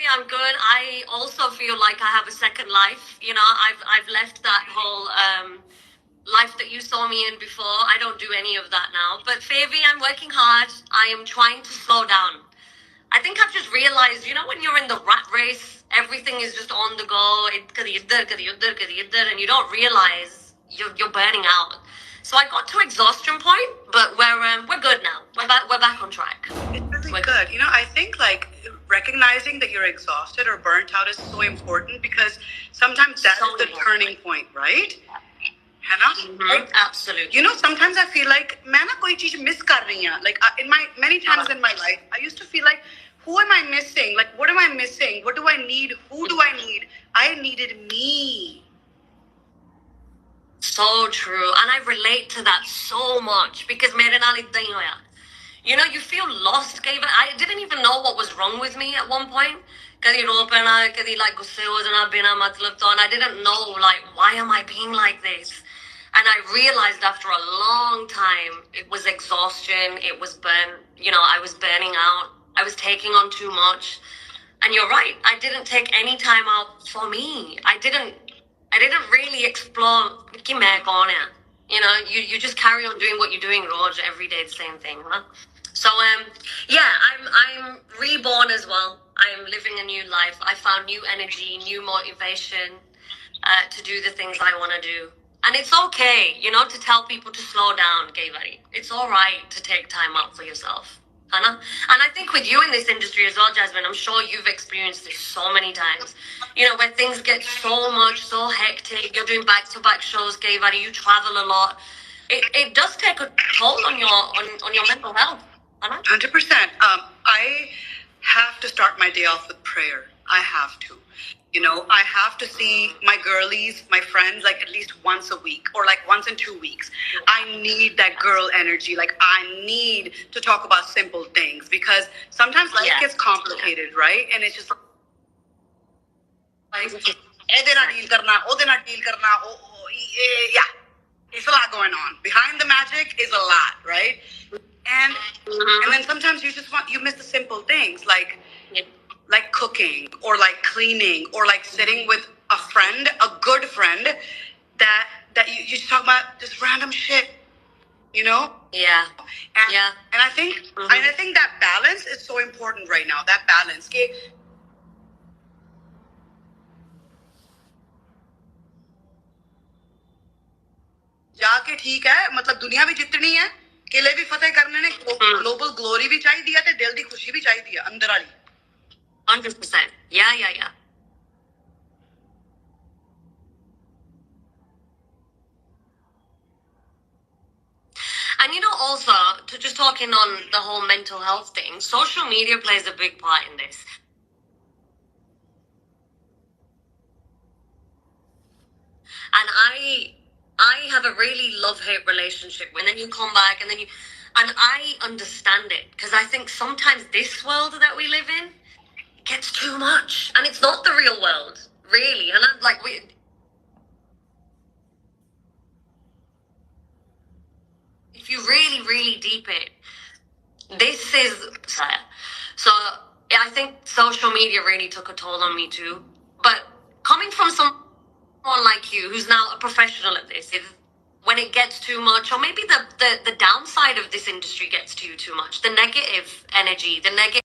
I'm good. I also feel like I have a second life. You know, I've left that whole life that you saw me in before. I don't do any of that now. But Favi, I'm working hard. I am trying to slow down. I think I've just realized, you know, when you're in the rat race, everything is just on the go. And you don't realize you're burning out. So I got to exhaustion point, but we're good now. We're back on track. It's really good. You know, I think like recognizing that you're exhausted or burnt out is so important because sometimes that's the turning point, right? है ना? Absolutely. You know, sometimes I feel like मैं ना कोई चीज miss कर रही हूँ. Like in my many times in my life, I used to feel like, who am I missing? Like, what am I missing? What do I need? Who do I need? I needed me. So true, and I relate to that so much because मेरे नाल इतना ही होया. You know, you feel lost. I didn't even know what was wrong with me at one point. कभी रो पड़ना, कभी like गुस्से हो जाना बिना मतलब तो, and I didn't know like why am I being like this. And I realized after a long time, it was exhaustion. It was I was burning out. I was taking on too much. And you're right. I didn't take any time out for me. I didn't really explore. You know, you just carry on doing what you're doing, Raj. Every day, the same thing, huh? So yeah, I'm reborn as well. I'm living a new life. I found new energy, new motivation to do the things I want to do. And it's okay, you know, to tell people to slow down, Gayvari. It's all right to take time out for yourself. Hannah? And I think with you in this industry as well, Jasmine, I'm sure you've experienced this so many times. You know, when things get so much, so hectic, you're doing back-to-back shows, Gayvari, you travel a lot. It does take a toll on your mental health. Hannah? 100%. I have to start my day off with prayer. I have to. You know, I have to see my girlies, my friends, like at least once a week or like once in 2 weeks. I need that girl energy. Like I need to talk about simple things because sometimes life gets complicated, right? And it's just like, yeah, it's a lot going on. Behind the magic is a lot, right? And then sometimes you miss the simple things like cooking or like cleaning or like sitting with a friend, a good friend that you just talk about just random shit, you know? Yeah. And I think that balance is so important right now. That balance. जाके ठीक है मतलब दुनिया भी जितनी है किले भी फतेह करने ने ग्लोबल ग्लोरी भी चाहिए है ते दिल दी खुशी भी चाहिए है अंदर वाली 100%. Yeah. And you know, also, to just talking on the whole mental health thing, social media plays a big part in this. And I have a really love-hate relationship when then you come back and I understand it because I think sometimes this world that we live in gets too much and it's not the real world, really. And I'm like, if you really, really deep it, this is so I think social media really took a toll on me too. But coming from someone like you who's now a professional at this, when it gets too much, or maybe the downside of this industry gets to you too much, the negative energy, the negative